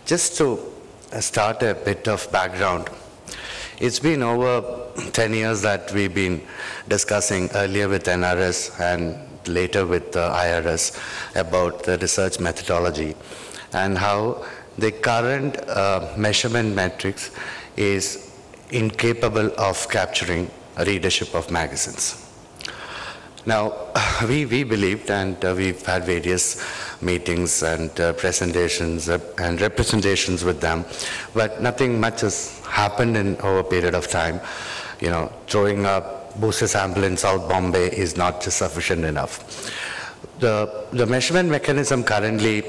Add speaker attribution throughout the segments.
Speaker 1: Just to start a bit of background, it's been over 10 years that we've been discussing earlier with NRS and later with the IRS about the research methodology and how the current measurement metrics is incapable of capturing readership of magazines. Now, we believed, and we've had various meetings and presentations and representations with them, but nothing much has happened in over a period of time. You know, throwing a booster sample in South Bombay is not just sufficient enough. The measurement mechanism currently,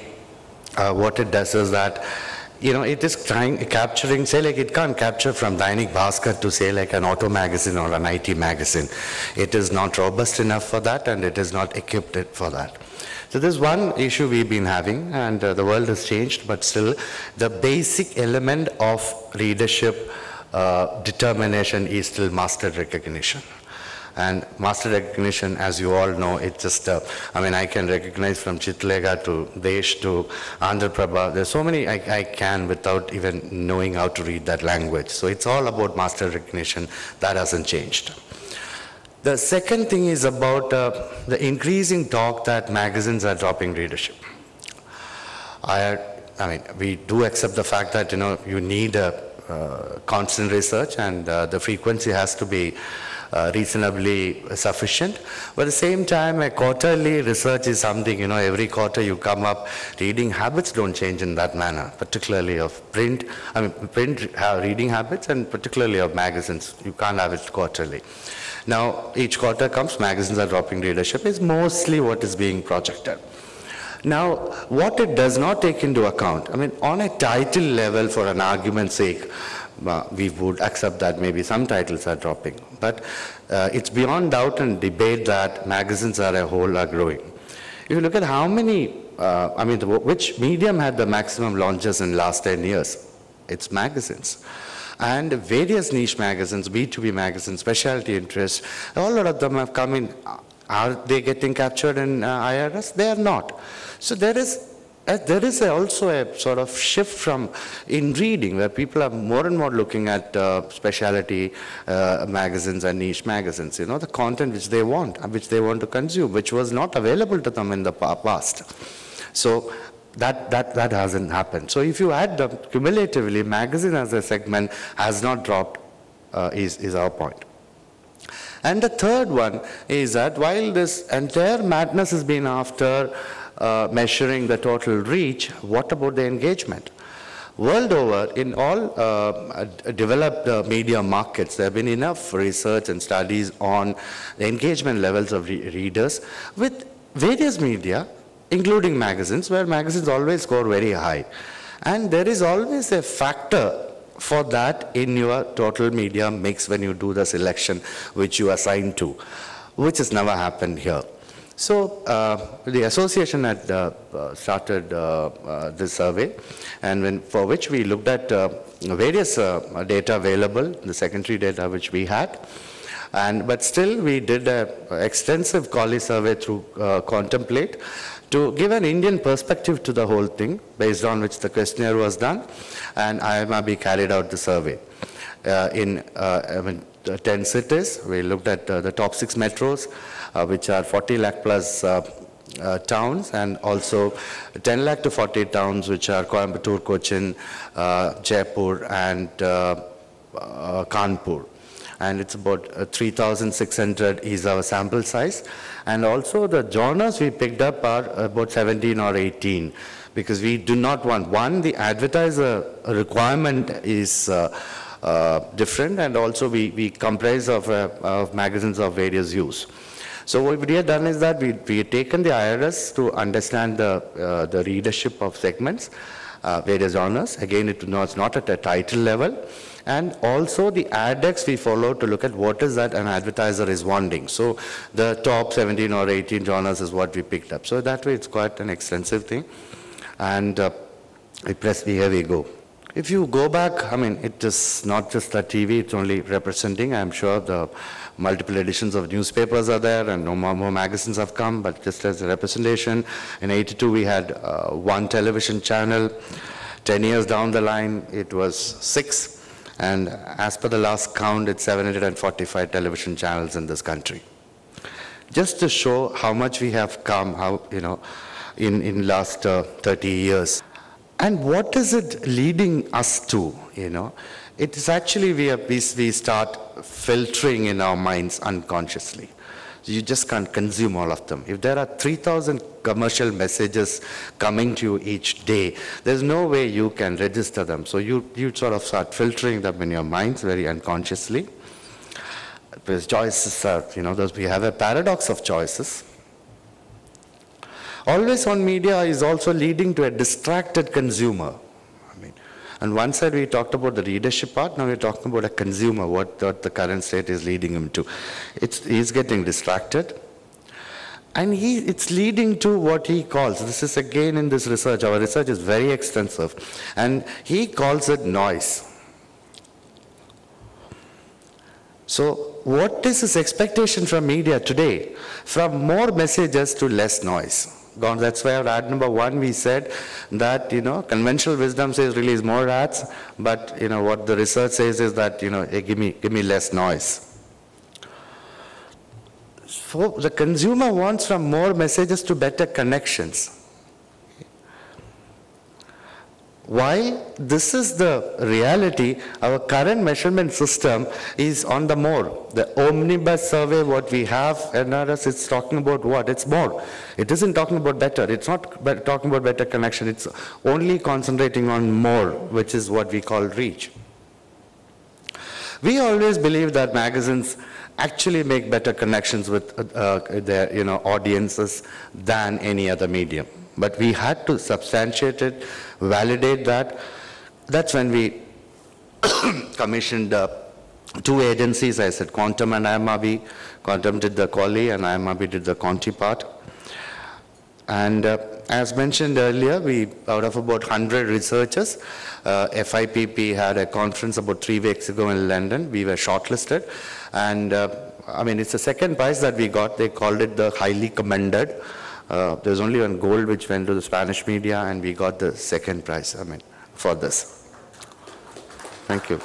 Speaker 1: what it does is that, you know, it is capturing, say like it can't capture from Dainik Bhaskar to say like an auto magazine or an IT magazine. It is not robust enough for that, and it is not equipped for that. So there's one issue we've been having, and the world has changed, but still the basic element of readership determination is still master recognition. And master recognition, as you all know, it's just, I mean, I can recognize from Chitlega to Desh to Andhra Prabha. There's so many I can without even knowing how to read that language. So it's all about master recognition. That hasn't changed. The second thing is about the increasing talk that magazines are dropping readership. I mean, we do accept the fact that, you know, you need a constant research, and the frequency has to be reasonably sufficient. But at the same time, a quarterly research is something, you know, every quarter you come up, reading habits don't change in that manner, particularly of print. I mean, print reading habits, and particularly of magazines. You can't have it quarterly. Now, each quarter comes, magazines are dropping readership, is mostly what is being projected. Now, what it does not take into account, I mean, on a title level, for an argument's sake, we would accept that maybe some titles are dropping. But it's beyond doubt and debate that magazines as a whole are growing. If you look at how many, I mean, which medium had the maximum launches in the last 10 years, it's magazines. And various niche magazines, B2B magazines, specialty interests, a lot of them have come in. Are they getting captured in IRS? They are not. So there is also a sort of shift from in reading, where people are more and more looking at specialty magazines and niche magazines, you know, the content which they want to consume, which was not available to them in the past. So that hasn't happened. So if you add them cumulatively, magazine as a segment has not dropped, is our point. And the third one is that while this entire madness has been after measuring the total reach, what about the engagement? World over, in all developed media markets, there have been enough research and studies on the engagement levels of readers with various media, including magazines, where magazines always score very high. And there is always a factor for that in your total media mix when you do the selection which you assign to, which has never happened here. So the association had started this survey, and for which we looked at various data available, the secondary data which we had. But still we did an extensive Collie survey through Contemplate to give an Indian perspective to the whole thing, based on which the questionnaire was done, and IMRB carried out the survey. In 10 cities, we looked at the top 6 metros, which are 40 lakh plus towns, and also 10 lakh to 40 towns, which are Coimbatore, Cochin, Jaipur, and Kanpur. And it's about 3,600 is our sample size. And also the genres we picked up are about 17 or 18, because we do not want, one, the advertiser requirement is different, and also we comprise of magazines of various use. So what we have done is that we have taken the IRS to understand the readership of segments, various genres. Again, it's not at a title level. And also the ADEX we follow to look at what is that an advertiser is wanting. So the top 17 or 18 genres is what we picked up. So that way it's quite an extensive thing. And we press the, here we go. If you go back, I mean, it is not just the TV, it's only representing. I'm sure the multiple editions of newspapers are there, and no more magazines have come, but just as a representation, in '82 we had one television channel, 10 years down the line, it was 6. And as per the last count, it's 745 television channels in this country. Just to show how much we have come, how, in last 30 years. And what is it leading us to, It is actually we start filtering in our minds unconsciously. You just can't consume all of them. If there are 3,000 commercial messages coming to you each day, there's no way you can register them. So you sort of start filtering them in your minds very unconsciously. Because choices are, we have a paradox of choices. Always on media is also leading to a distracted consumer. On one side we talked about the readership part, now we're talking about a consumer, what the current state is leading him to. He's getting distracted. And it's leading to what he calls, this is again in this research, our research is very extensive, and he calls it noise. So what is his expectation from media today? From more messages to less noise. That's why our ad number 1, we said that, conventional wisdom says release more ads, but, what the research says is that, hey, give me less noise. So the consumer wants from more messages to better connections. While this is the reality, our current measurement system is on the more. The omnibus survey, what we have, NRS, it's talking about what? It's more. It isn't talking about better. It's not talking about better connection. It's only concentrating on more, which is what we call reach. We always believe that magazines actually make better connections with their audiences than any other medium. But we had to substantiate it, validate that. That's when we commissioned 2 agencies, I said Quantum and IMRB. Quantum did the Quali and IMRB did the Conti part. And as mentioned earlier, out of about 100 researchers, FIPP had a conference about 3 weeks ago in London. We were shortlisted. And it's the second prize that we got. They called it the highly commended. There's only one gold which went to the Spanish media, and we got the second prize, for this. Thank you.